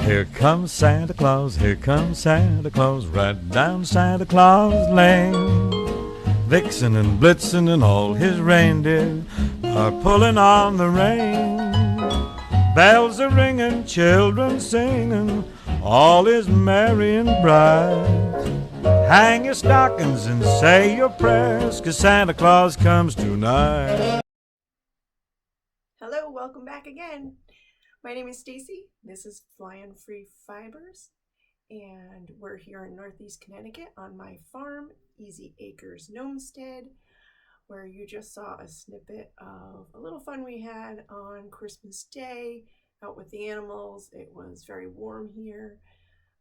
Here comes Santa Claus, here comes Santa Claus, right down Santa Claus Lane. Vixen and Blitzen and all his reindeer are pulling on the rein. Bells are ringing, children singing, all is merry and bright. Hang your stockings and say your prayers, 'cause Santa Claus comes tonight. Hello, welcome back again. My name is Stacy. This is Flying Free Fibers, and we're here in Northeast Connecticut on my farm, Easy Acres Gnomestead, where you just saw a snippet of a little fun we had on Christmas Day out with the animals. It was very warm here.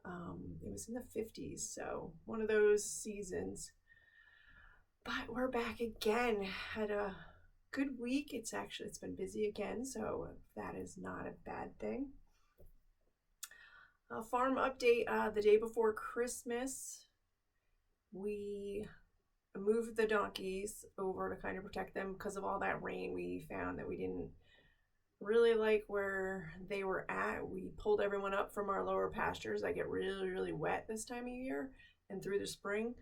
It was in the 50s, so one of those seasons. But we're back again. Had a good week. It's been busy again, so that is not a bad thing. A farm update, the day before Christmas, we moved the donkeys over to kind of protect them because of all that rain. We found that we didn't really like where they were at. We pulled everyone up from our lower pastures that get really, really wet this time of year and through the spring.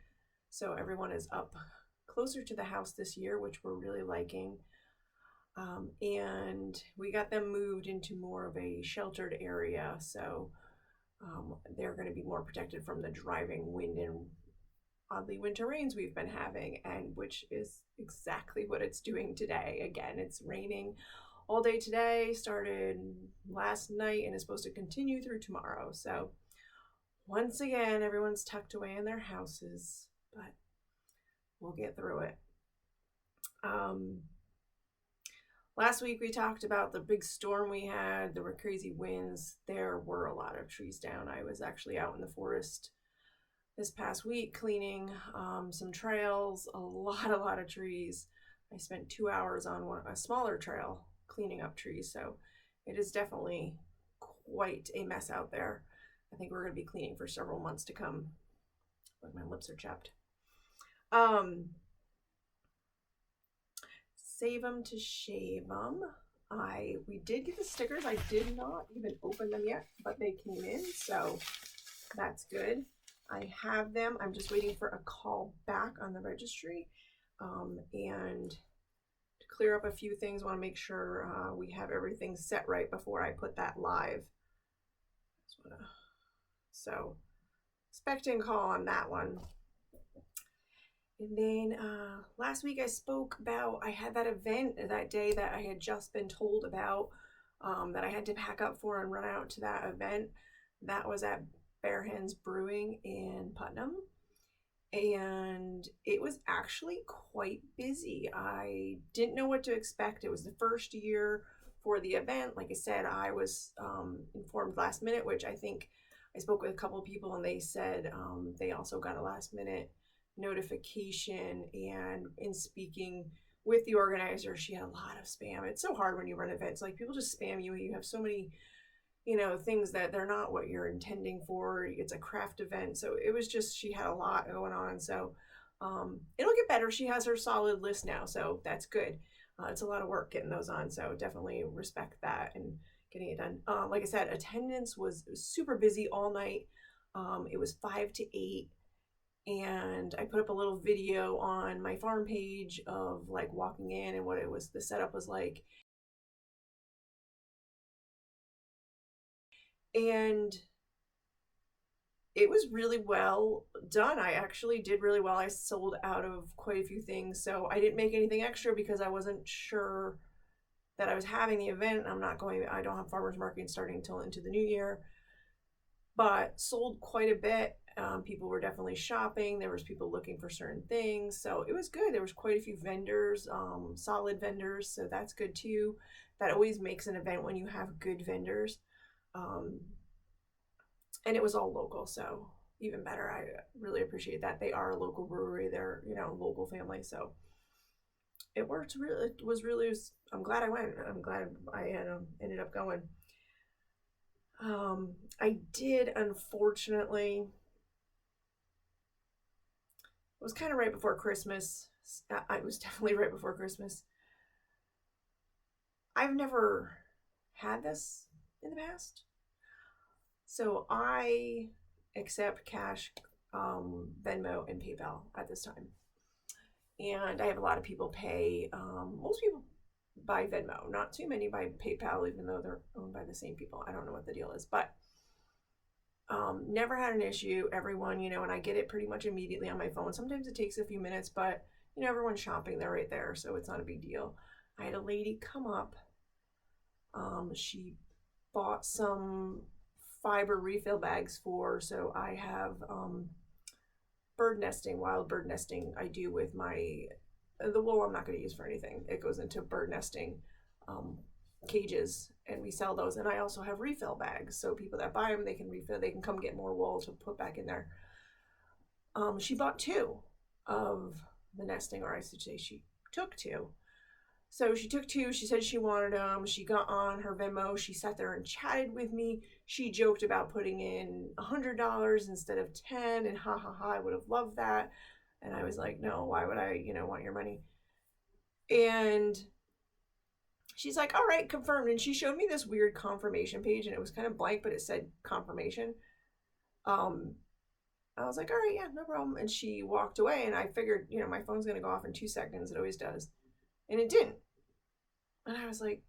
So everyone is up closer to the house this year, which we're really liking. And we got them moved into more of a sheltered area. So they're going to be more protected from the driving wind and oddly winter rains we've been having, and which is exactly what it's doing today. Again, it's raining all day today, started last night, and is supposed to continue through tomorrow. So once again, everyone's tucked away in their houses, but we'll get through it. Last week we talked about the big storm we had. There were crazy winds. There were a lot of trees down. I was actually out in the forest this past week cleaning some trails, a lot of trees. I spent 2 hours on a smaller trail cleaning up trees, so it is definitely quite a mess out there. I think we're going to be cleaning for several months to come. But my lips are chapped. Save them to shave them. We did get the stickers. I did not even open them yet, but they came in, so that's good. I have them. I'm just waiting for a call back on the registry, and to clear up a few things. Want to make sure we have everything set right before I put that live. So expecting call on that one. And then last week I spoke about, I had that event that day that I had just been told about, that I had to pack up for and run out to that event. That was at Bare Hens Brewing in Putnam. And it was actually quite busy. I didn't know what to expect. It was the first year for the event. Like I said, I was informed last minute, which I think I spoke with a couple of people and they said they also got a last minute notification. And in speaking with the organizer, she had a lot of spam. It's so hard when you run events. Like, people just spam you. You have so many, things that they're not what you're intending for. It's a craft event. So it was just, she had a lot going on. So it'll get better. She has her solid list now. So that's good. It's a lot of work getting those on. So definitely respect that and getting it done. Like I said, attendance was super busy all night. It was 5 to 8. And I put up a little video on my farm page of like walking in and what the setup was like. And it was really well done. I actually did really well. I sold out of quite a few things. So I didn't make anything extra because I wasn't sure that I was having the event. I don't have farmers market starting until into the new year, but sold quite a bit. People were definitely shopping. There was people looking for certain things. So it was good. There was quite a few vendors, solid vendors. So that's good too. That always makes an event when you have good vendors. And it was all local. So even better. I really appreciate that. They are a local brewery. They're, local family. So it worked really. I'm glad I went. I'm glad I ended up going. I did, unfortunately, it was kind of right before Christmas. It was definitely right before Christmas. I've never had this in the past. So I accept cash, Venmo, and PayPal at this time. And I have a lot of people pay. Most people buy Venmo, not too many buy PayPal, even though they're owned by the same people. I don't know what the deal is, but never had an issue. Everyone, and I get it pretty much immediately on my phone. Sometimes it takes a few minutes, but everyone's shopping. They're right there, so it's not a big deal. I had a lady come up. She bought some fiber refill bags so I have wild bird nesting I do with the wool I'm not going to use for anything. It goes into bird nesting cages, and we sell those. And I also have refill bags, so people that buy them, they can refill, they can come get more wool to put back in there. She bought 2 of the nesting, or I should say she took 2. So she took 2. She said she wanted them. She got on her Venmo. She sat there and chatted with me. She joked about putting in $100 instead of 10, and ha ha ha, I would have loved that. And I was like, no, why would I, want your money? And she's like, all right, confirmed. And she showed me this weird confirmation page, and it was kind of blank, but it said confirmation. I was like, all right, yeah, no problem. And she walked away, and I figured, my phone's going to go off in 2 seconds. It always does. And it didn't. And I was like,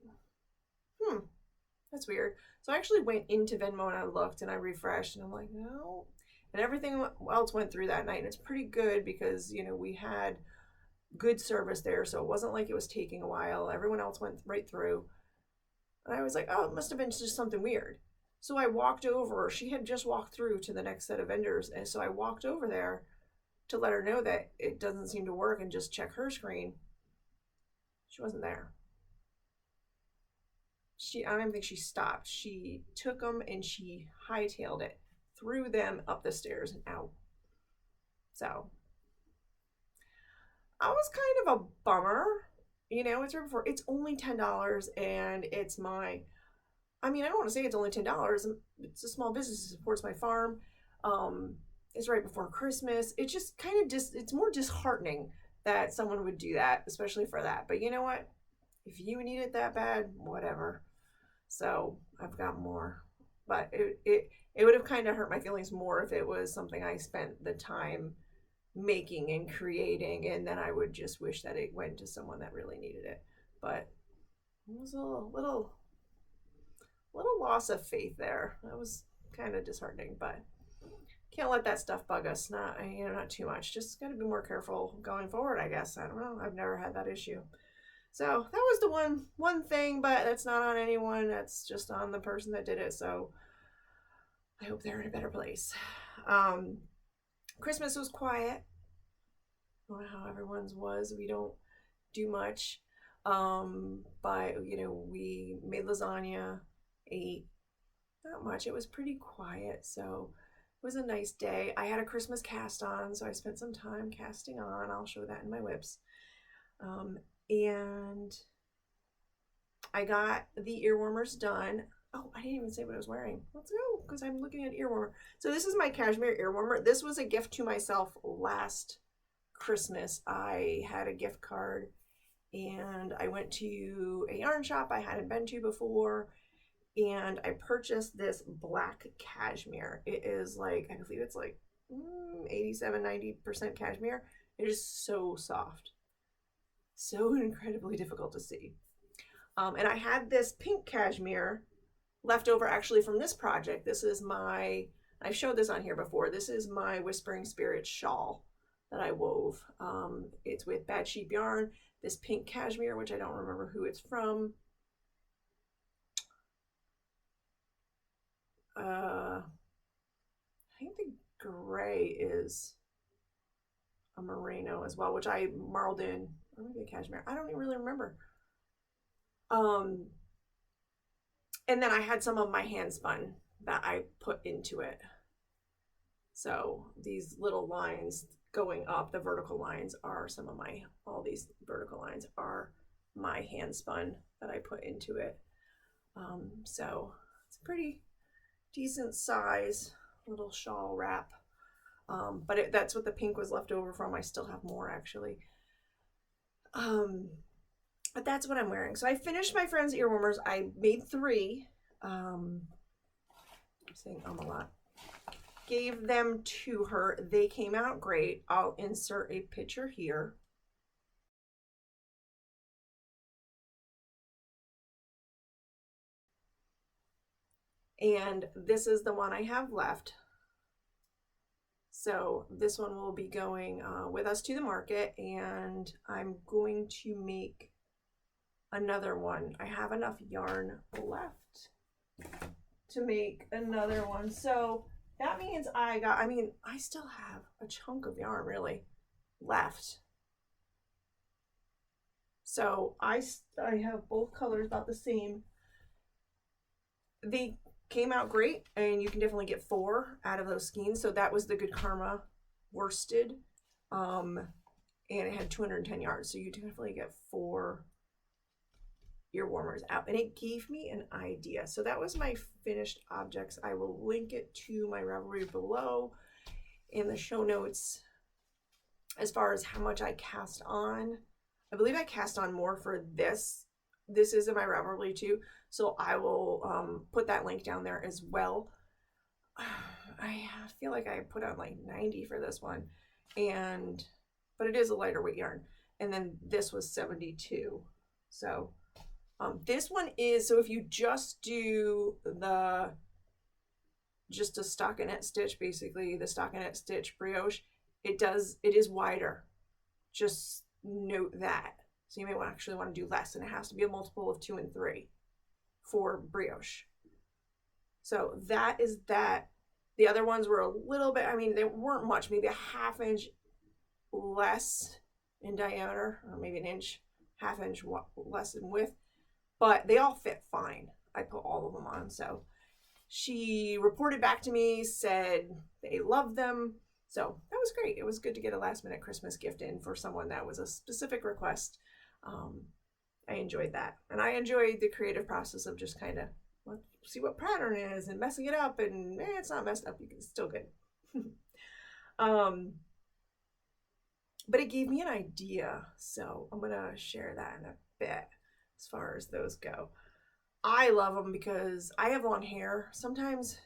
that's weird. So I actually went into Venmo and I looked and I refreshed, and I'm like, no. And everything else went through that night. And it's pretty good because, we had good service there. So it wasn't like it was taking a while. Everyone else went right through. And I was like, oh, it must have been just something weird. So I walked over. She had just walked through to the next set of vendors. And so I walked over there to let her know that it doesn't seem to work and just check her screen. She wasn't there. I don't even think she stopped. She took them and she hightailed it, threw them up the stairs and out. So I was kind of a bummer. It's right before. It's only $10, and it's I don't want to say it's only $10. It's a small business. It supports my farm. It's right before Christmas. It just kind of it's more disheartening that someone would do that, especially for that. But you know what? If you need it that bad, whatever. So I've got more. But it would have kind of hurt my feelings more if it was something I spent the time making and creating, and then I would just wish that it went to someone that really needed it. But it was a little loss of faith there. That was kind of disheartening, but can't let that stuff bug us. Not too much. Just got to be more careful going forward, I guess. I don't know. I've never had that issue. So that was the one thing, but that's not on anyone. That's just on the person that did it. So I hope they're in a better place. Christmas was quiet. I don't know how everyone's was. We don't do much. But we made lasagna, ate. Not much. It was pretty quiet. So it was a nice day. I had a Christmas cast on, so I spent some time casting on. I'll show that in my whips. And I got the earwarmers done. Oh, I didn't even say what I was wearing. Let's go, because I'm looking at earwarmer. So this is my cashmere earwarmer. This was a gift to myself last Christmas. I had a gift card, and I went to a yarn shop I hadn't been to before, and I purchased this black cashmere. It is like, I believe it's like 87-90% cashmere. It is so soft. So incredibly difficult to see. And I had this pink cashmere left over actually from this project. This is I've showed this on here before. This is my Whispering Spirits shawl that I wove. It's with Bad Sheep yarn. This pink cashmere, which I don't remember who it's from. I think the gray is a merino as well, which I marled in, or maybe a cashmere. I don't even really remember. And then I had some of my hand spun that I put into it. So these little lines going up, the vertical lines are all these vertical lines are my hand spun that I put into it. So it's a pretty decent size little shawl wrap. But that's what the pink was left over from. I still have more actually. But that's what I'm wearing. So I finished my friend's earwarmers. I made 3. I'm saying a lot. Gave them to her. They came out great. I'll insert a picture here. And this is the one I have left. So this one will be going with us to the market, and I'm going to make another one. I have enough yarn left to make another one. So that means I still have a chunk of yarn really left. So I have both colors about the same. They came out great, and you can definitely get 4 out of those skeins. So that was the Good Karma worsted, and it had 210 yards. So you definitely get 4 ear warmers out, and it gave me an idea. So that was my finished objects. I will link it to my Ravelry below in the show notes. As far as how much I cast on, I believe I cast on more for this. This is in my Ravelry too, so I will put that link down there as well. I feel like I put on like 90 for this one, but it is a lighter weight yarn. And then this was 72. So this one is, so if you just do just a stockinette stitch, basically the stockinette stitch brioche, it is wider. Just note that. So you may actually want to do less, and it has to be a multiple of 2 and 3 for brioche. So that is that. The other ones were a little bit, I mean, they weren't much, maybe a ½ inch less in diameter, or maybe an inch, ½ inch less in width, but they all fit fine. I put all of them on. So she reported back to me, said they loved them. So that was great. It was good to get a last minute Christmas gift in for someone that was a specific request. I enjoyed that. And I enjoyed the creative process of just kind of, let's see what pattern is and messing it up, and it's not messed up. It's still good. But it gave me an idea. So I'm going to share that in a bit as far as those go. I love them because I have long hair. Sometimes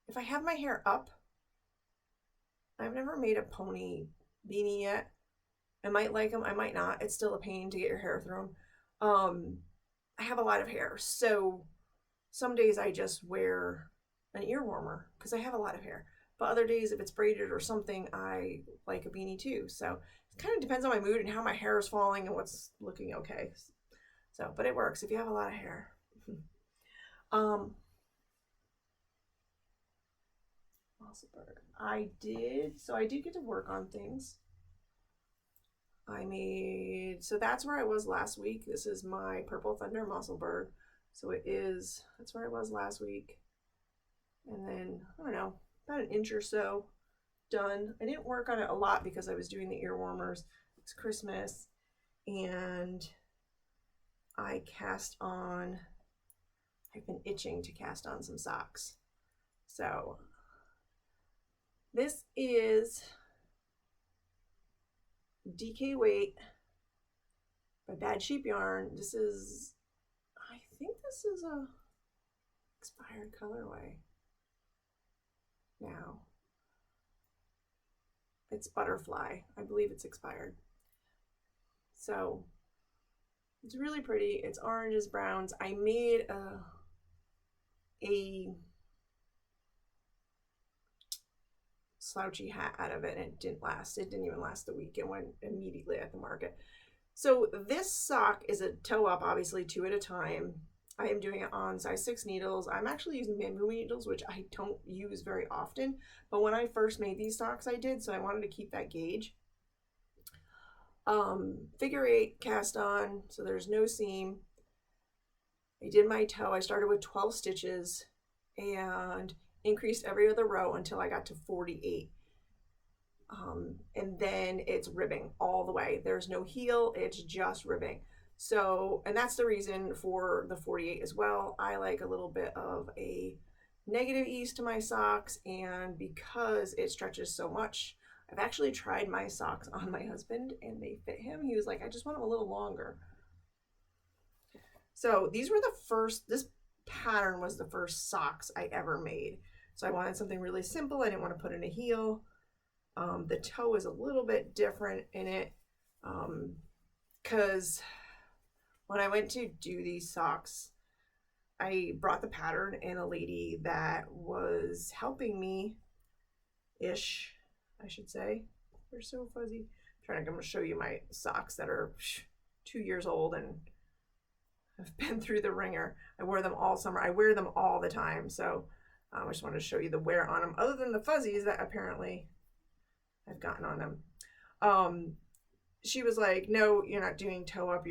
if I have my hair up, I've never made a pony beanie yet. I might like them, I might not. It's still a pain to get your hair through them. I have a lot of hair, so some days I just wear an ear warmer because I have a lot of hair. But other days, if it's braided or something, I like a beanie too. So it kind of depends on my mood and how my hair is falling and what's looking okay. So, but it works if you have a lot of hair. I did get to work on things. So that's where I was last week. This is my Purple Thunder Musselburgh. So that's where I was last week. And then, I don't know, about an inch or so done. I didn't work on it a lot because I was doing the ear warmers. It's Christmas. And I've been itching to cast on some socks. So this is DK Weight by Bad Sheep Yarn. I think this is a expired colorway now. It's Butterfly. I believe it's expired. So it's really pretty. It's oranges, browns. I made a slouchy hat out of it, and it didn't last. It didn't even last the week. It went immediately at the market. So this sock is a toe up, obviously 2 at a time. I am doing it on size 6 needles. I'm actually using bamboo needles, which I don't use very often, but when I first made these socks I did, so I wanted to keep that gauge. Figure 8 cast on, so there's no seam. I did my toe. I started with 12 stitches and increased every other row until I got to 48. And then it's ribbing all the way. There's no heel, it's just ribbing. So, and that's the reason for the 48 as well. I like a little bit of a negative ease to my socks, and because it stretches so much, I've actually tried my socks on my husband and they fit him. He was like, I just want them a little longer. So these were this pattern was the first socks I ever made. So I wanted something really simple. I didn't want to put in a heel. The toe is a little bit different in it because when I went to do these socks, I brought the pattern and a lady that was helping me ish, I should say. They're so fuzzy. I'm going to show you my socks that are 2 years old and have been through the ringer. I wore them all summer. I wear them all the time. So I just wanted to show you the wear on them, other than the fuzzies that apparently I've gotten on them. She was like, no, you're not doing toe up.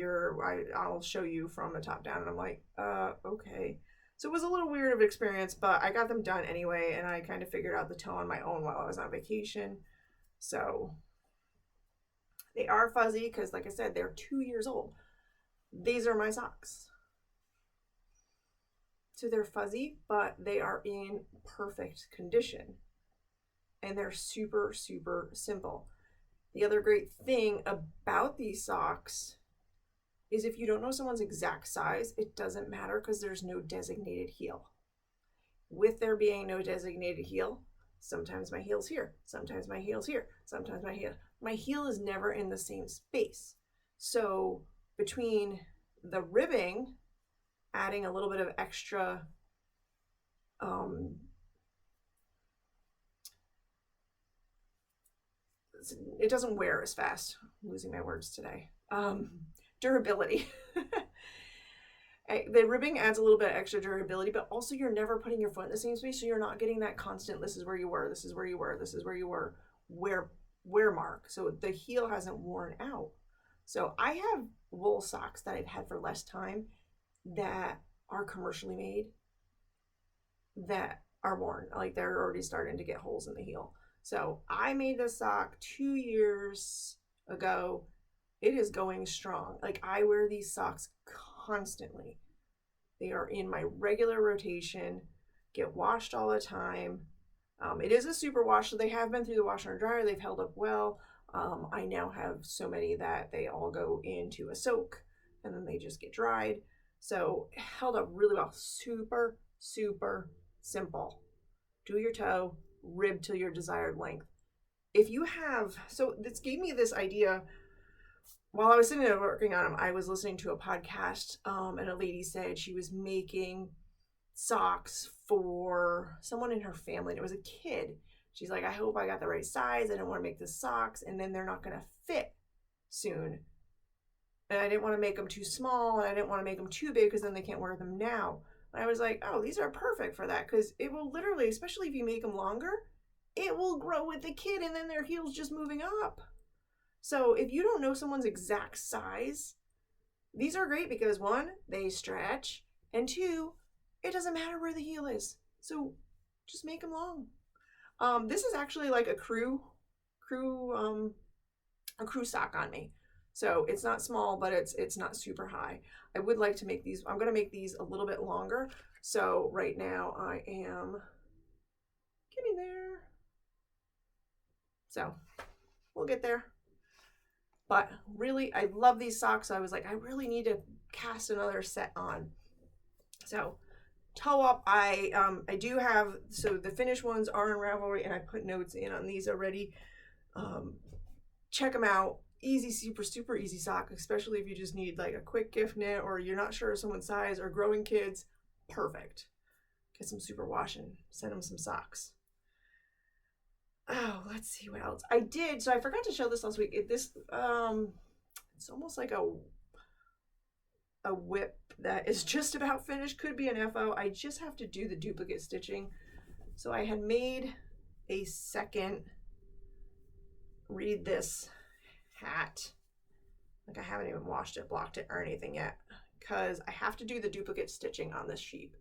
I'll show you from the top down. And I'm like, okay. So it was a little weird of an experience, but I got them done anyway. And I kind of figured out the toe on my own while I was on vacation. So they are fuzzy because, like I said, they're 2 years old. These are my socks. So they're fuzzy, but they are in perfect condition. And they're super, super simple. The other great thing about these socks is if you don't know someone's exact size, it doesn't matter because there's no designated heel. With there being no designated heel, sometimes my heel's here, sometimes my heel's here, sometimes my heel is never in the same space. So between the ribbing, adding a little bit of extra it doesn't wear as fast. I'm losing my words today. Durability. The ribbing adds a little bit of extra durability, but also you're never putting your foot in the same space, so you're not getting that constant, this is where you were, this is where you were, this is where you were, wear mark. So the heel hasn't worn out. So I have wool socks that I've had for less time that are commercially made that are worn. Like they're already starting to get holes in the heel. So I made this sock 2 years ago. It is going strong. Like I wear these socks constantly. They are in my regular rotation, get washed all the time. It is a super wash, so they have been through the washer and dryer. They've held up well. I now have so many that they all go into a soak and then they just get dried. So held up really well. Super, super simple. Do your toe, rib to your desired length. If you have, so this gave me this idea. While I was sitting there working on them, I was listening to a podcast, and a lady said she was making socks for someone in her family, and it was a kid. She's like, I hope I got the right size. I don't want to make the socks, and then they're not going to fit soon. And I didn't want to make them too small, and I didn't want to make them too big because then they can't wear them now. And I was like, oh, these are perfect for that because it will literally, especially if you make them longer, it will grow with the kid, and then their heel's just moving up. So if you don't know someone's exact size, these are great because 1, they stretch, and 2, it doesn't matter where the heel is. So just make them long. This is actually like a crew sock on me. So it's not small, but it's not super high. I would like to make these, I'm going to make these a little bit longer. So right now I am getting there. So we'll get there. But really, I love these socks. So I was like, I really need to cast another set on. So toe up, I do have, so the finished ones are in Ravelry, and I put notes in on these already. Check them out. Easy, super, super easy sock, especially if you just need like a quick gift knit or you're not sure of someone's size or growing kids. Perfect. Get some super wash and send them some socks. Oh, let's see what else I did. So I forgot to show this last week. It's almost like a whip that is just about finished. Could be an FO. I just have to do the duplicate stitching. So I had made a second, read this hat. Like I haven't even washed it, blocked it, or anything yet because I have to do the duplicate stitching on this sheep.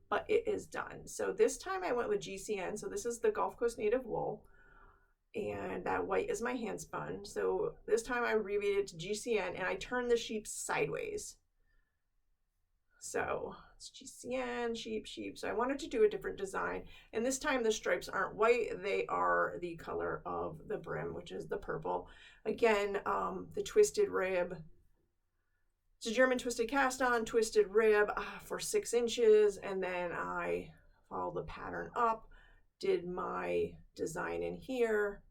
But it is done. So this time I went with GCN. So this is the Gulf Coast Native Wool. And that white is my hand spun. So this time I reread it to GCN and I turned the sheep sideways. So it's GCN, sheep. So I wanted to do a different design. And this time the stripes aren't white. They are the color of the brim, which is the purple. Again, the twisted rib It's a German twisted cast on, twisted rib for 6 inches. And then I followed the pattern up, did my design in here.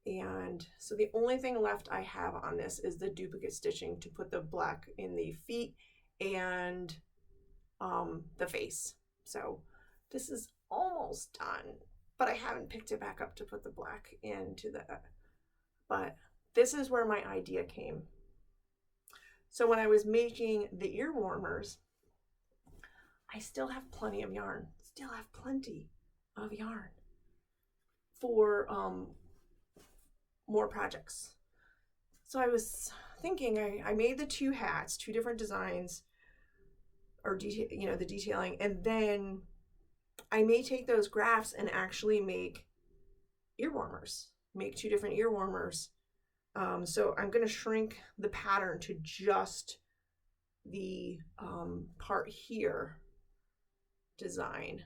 And so the only thing left I have on this is the duplicate stitching to put the black in the feet and the face. So this is almost done, but I haven't picked it back up to put the black into the, but this is where my idea came. So when I was making the ear warmers, I still have plenty of yarn, for more projects. So I was thinking, I made the 2 hats, 2 different designs, or the detailing, and then I may take those graphs and actually make ear warmers, make 2 different ear warmers. So I'm going to shrink the pattern to just the part here design.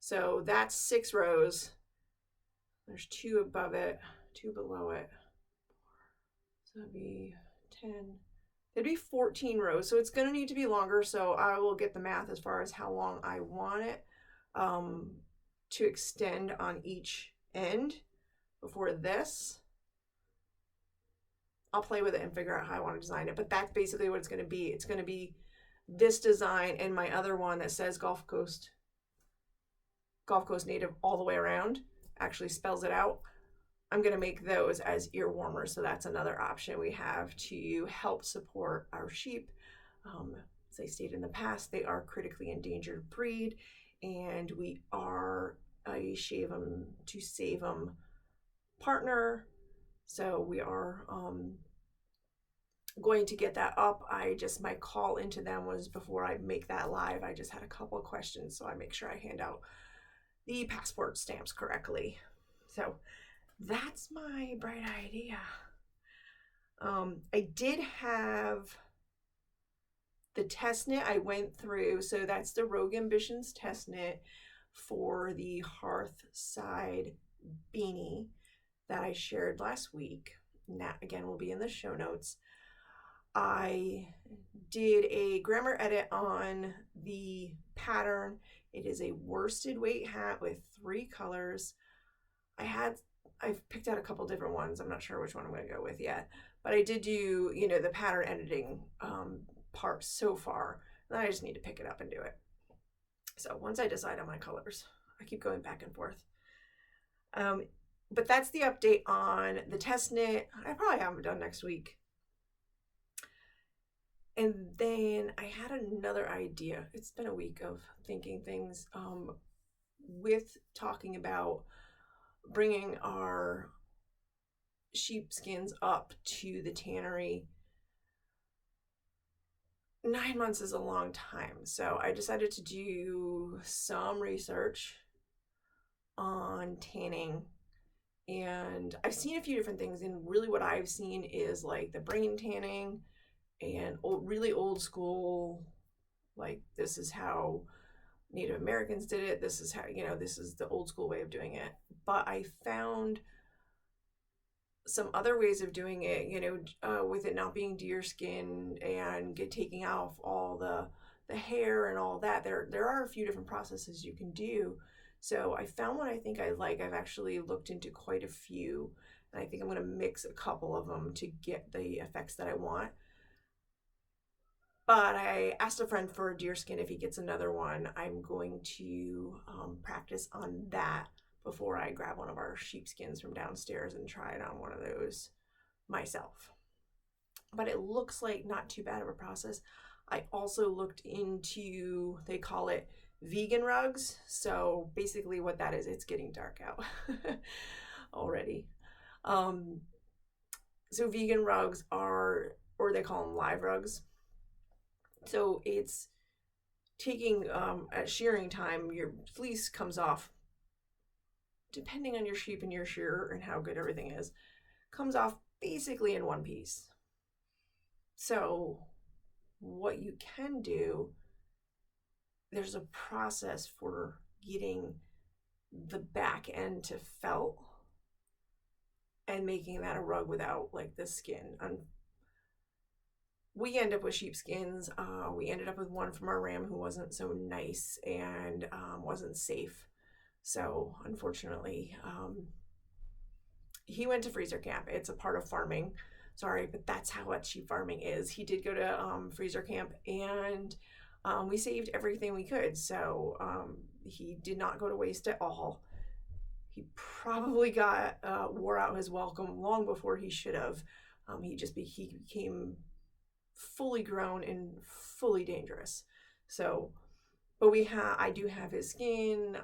So that's 6 rows. There's 2 above it, 2 below it. So that'd be 10. It'd be 14 rows. So it's going to need to be longer. So I will get the math as far as how long I want it to extend on each end before this. I'll play with it and figure out how I want to design it. But that's basically what it's going to be. It's going to be this design and my other one that says Gulf Coast Native all the way around, actually spells it out. I'm going to make those as ear warmers. So that's another option we have to help support our sheep. As I stated in the past, they are critically endangered breed, and we are a shave 'em to save 'em partner. So we are going to get that up. My call into them was before I make that live. I just had a couple of questions, so I make sure I hand out the passport stamps correctly. So that's my bright idea. I did have the test knit I went through. So that's the Rogue Ambitions test knit for the Hearth Side beanie that I shared last week. And that again will be in the show notes. I did a grammar edit on the pattern. It is a worsted weight hat with 3 colors. I've picked out a couple different ones. I'm not sure which one I'm going to go with yet, but I did do, the pattern editing part so far. Then I just need to pick it up and do it. So once I decide on my colors, I keep going back and forth. But that's the update on the test knit. I probably have them done next week. And then I had another idea. It's been a week of thinking things with talking about bringing our sheepskins up to the tannery. 9 months is a long time. So I decided to do some research on tanning. And I've seen a few different things. And really what I've seen is like the brain tanning and really old school, like this is how Native Americans did it. This is how, this is the old school way of doing it. But I found some other ways of doing it, with it not being deer skin and taking off all the hair and all that. There are a few different processes you can do. So I found one I think I like. I've actually looked into quite a few, and I think I'm going to mix a couple of them to get the effects that I want. But I asked a friend for a deer skin if he gets another one. I'm going to practice on that before I grab one of our sheepskins from downstairs and try it on one of those myself. But it looks like not too bad of a process. I also looked into, they call it vegan rugs. So basically what that is, it's getting dark out already. So vegan rugs are, or they call them live rugs. So it's taking, at shearing time, your fleece comes off, depending on your sheep and your shearer and how good everything is, comes off basically in one piece. So what you can do, there's a process for getting the back end to felt and making that a rug without like the skin. we end up with sheepskins. We ended up with one from our ram who wasn't so nice and wasn't safe. So unfortunately, he went to freezer camp. It's a part of farming. Sorry, but that's how what sheep farming is. He did go to freezer camp, and we saved everything we could. So he did not go to waste at all. He probably got wore out his welcome long before he should have. He became fully grown and fully dangerous. So, but I do have his skin.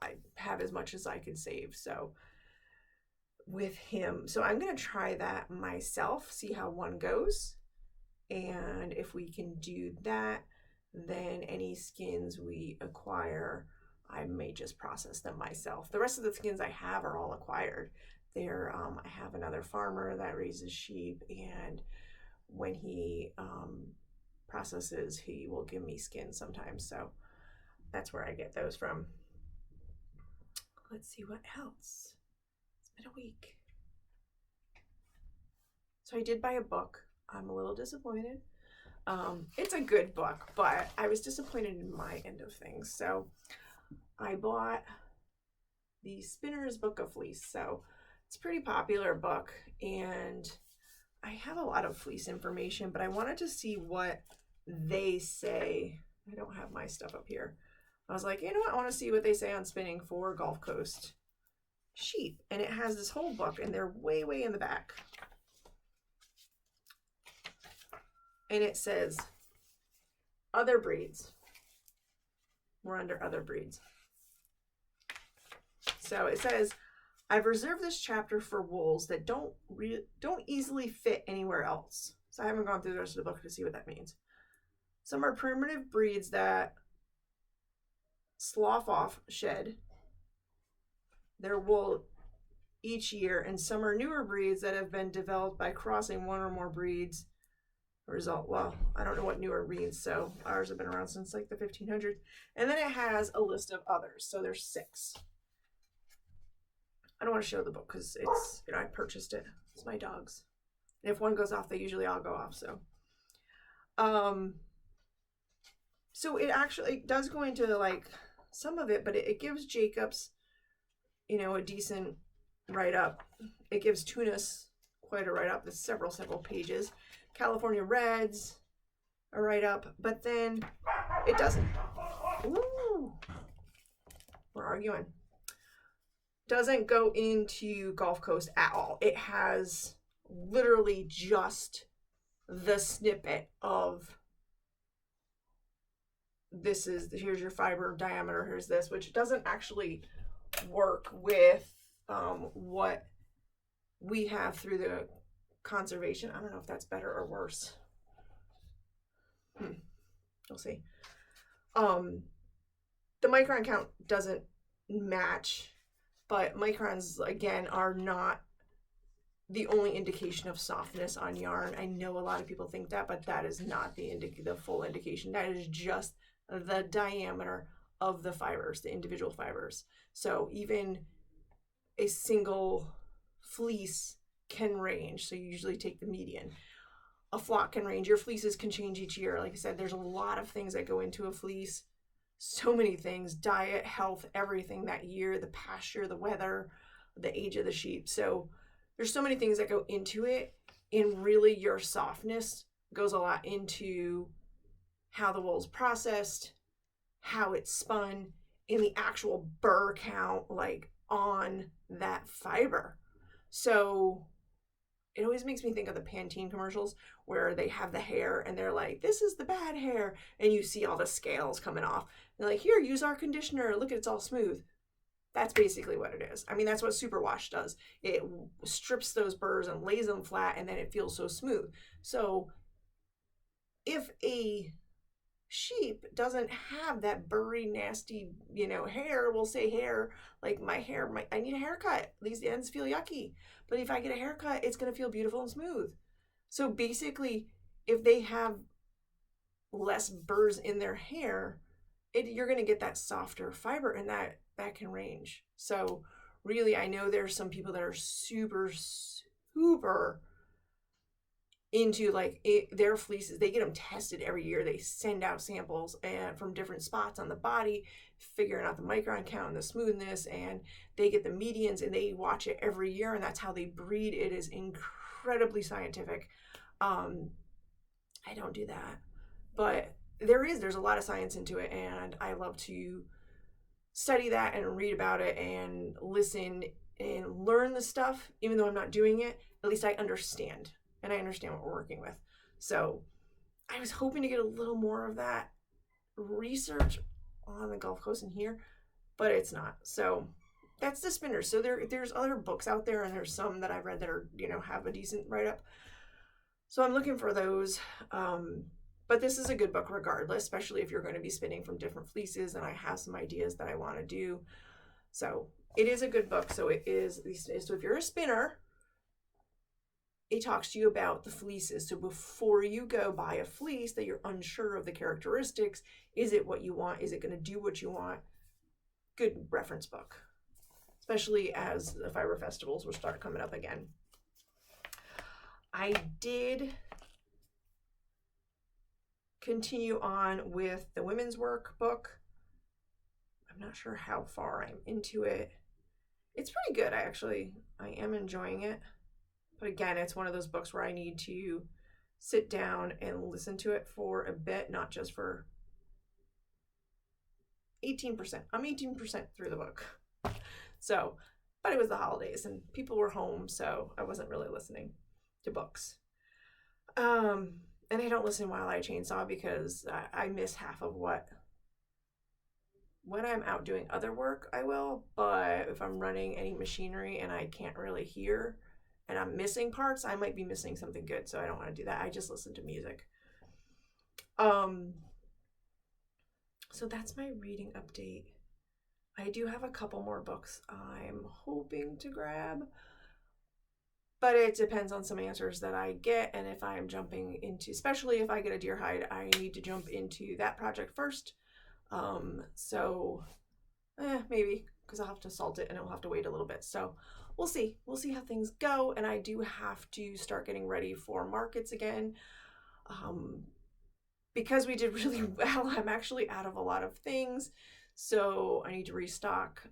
I have as much as I could save. So with him, so I'm gonna try that myself, see how one goes, and if we can do that, then any skins we acquire, I may just process them myself. The rest of the skins I have are all acquired. I have another farmer that raises sheep, and when he processes, he will give me skins sometimes. So that's where I get those from. Let's see what else. It's been a week. So I did buy a book. I'm a little disappointed. It's a good book, but I was disappointed in my end of things. So I bought the Spinner's Book of Fleece. So it's a pretty popular book, and I have a lot of fleece information, but I wanted to see what they say. I don't have my stuff up here. I was like, you know what? I want to see what they say on spinning for Gulf Coast sheep. And it has this whole book, and they're way, way in the back. And it says, other breeds. We're under other breeds. So it says, I've reserved this chapter for wools that don't easily fit anywhere else. So I haven't gone through the rest of the book to see what that means. Some are primitive breeds that slough off, shed their wool each year, and some are newer breeds that have been developed by crossing one or more breeds. Well, I don't know what newer means, so ours have been around since like the 1500s. And then it has a list of others, so there's 6. I don't want to show the book because it's, I purchased it. It's my dog's. And if one goes off, they usually all go off, so. So it actually does go into like some of it, but it gives Jacobs, a decent write-up. It gives Tunis quite a write-up. There's several pages. California Reds, a write-up, but then it doesn't. Ooh, we're arguing. Doesn't go into Gulf Coast at all. It has literally just the snippet of here's your fiber diameter, here's this, which doesn't actually work with what we have through the conservation. I don't know if that's better or worse. We'll see. The micron count doesn't match, but microns again are not the only indication of softness on yarn. I know a lot of people think that, but that is not the full indication. That is just the diameter of the fibers, the individual fibers. So even a single fleece can range. So you usually take the median. A flock can range. Your fleeces can change each year. Like I said, there's a lot of things that go into a fleece. So many things, diet, health, everything that year, the pasture, the weather, the age of the sheep. So there's so many things that go into it. And really your softness goes a lot into how the wool's processed, how it's spun, and the actual burr count like on that fiber. So it always makes me think of the Pantene commercials where they have the hair and they're like, this is the bad hair. And you see all the scales coming off. They're like, here, use our conditioner. Look, it's all smooth. That's basically what it is. I mean, that's what Superwash does. It strips those burrs and lays them flat, and then it feels so smooth. So if a sheep doesn't have that burry, nasty, hair, we'll say hair, like my hair, I need a haircut. These ends feel yucky. But if I get a haircut, it's going to feel beautiful and smooth. So basically, if they have less burrs in their hair, you're going to get that softer fiber, and that can range. So really, I know there's some people that are super, super into like their fleeces. They get them tested every year. They send out samples and from different spots on the body, figuring out the micron count and the smoothness, and they get the medians and they watch it every year, and that's how they breed. It is incredibly scientific. I don't do that, but there's a lot of science into it, and I love to study that and read about it and listen and learn the stuff. Even though I'm not doing it, at least I understand, and I understand what we're working with. So I was hoping to get a little more of that research on the Gulf Coast and here, but it's not. So that's the spinners. So there's other books out there, and there's some that I've read that are, have a decent write-up. So I'm looking for those. But this is a good book regardless, especially if you're going to be spinning from different fleeces, and I have some ideas that I want to do. So it is a good book. So it is, so if you're a spinner, it talks to you about the fleeces. So before you go buy a fleece that you're unsure of the characteristics, is it what you want? Is it going to do what you want? Good reference book, especially as the fiber festivals will start coming up again. I did continue on with the women's work book. I'm not sure how far I'm into it. It's pretty good, I am enjoying it. But again, it's one of those books where I need to sit down and listen to it for a bit, not just for 18%. I'm 18% through the book. So, but it was the holidays and people were home, so I wasn't really listening to books. And I don't listen while I chainsaw because I miss half of what. When I'm out doing other work, I will. But if I'm running any machinery and I can't really hear and I'm missing parts, I might be missing something good. So I don't want to do that. I just listen to music. So that's my reading update. I do have a couple more books I'm hoping to grab. But it depends on some answers that I get, and if I'm jumping into, especially if I get a deer hide, I need to jump into that project first. Maybe, because I'll have to salt it and it'll have to wait a little bit. So we'll see. We'll see how things go, and I do have to start getting ready for markets again. Because we did really well, I'm actually out of a lot of things. So I need to restock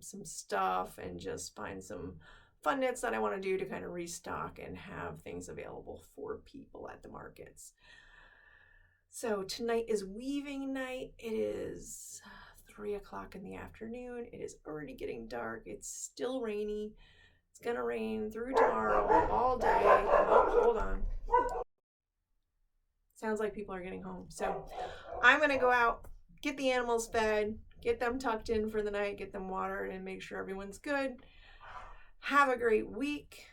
some stuff and just find some fun knits that I want to do to kind of restock and have things available for people at the markets. So tonight is weaving night. It is 3:00 in the afternoon. It is already getting dark. It's still rainy. It's gonna rain through tomorrow all day. Oh, hold on. Sounds like people are getting home. So I'm gonna go out, get the animals fed, get them tucked in for the night, get them watered, and make sure everyone's good. Have a great week,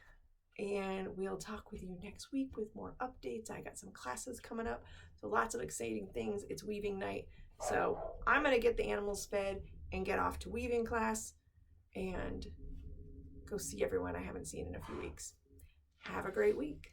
and we'll talk with you next week with more updates. I got some classes coming up, so lots of exciting things. It's weaving night, so I'm going to get the animals fed and get off to weaving class and go see everyone I haven't seen in a few weeks. Have a great week.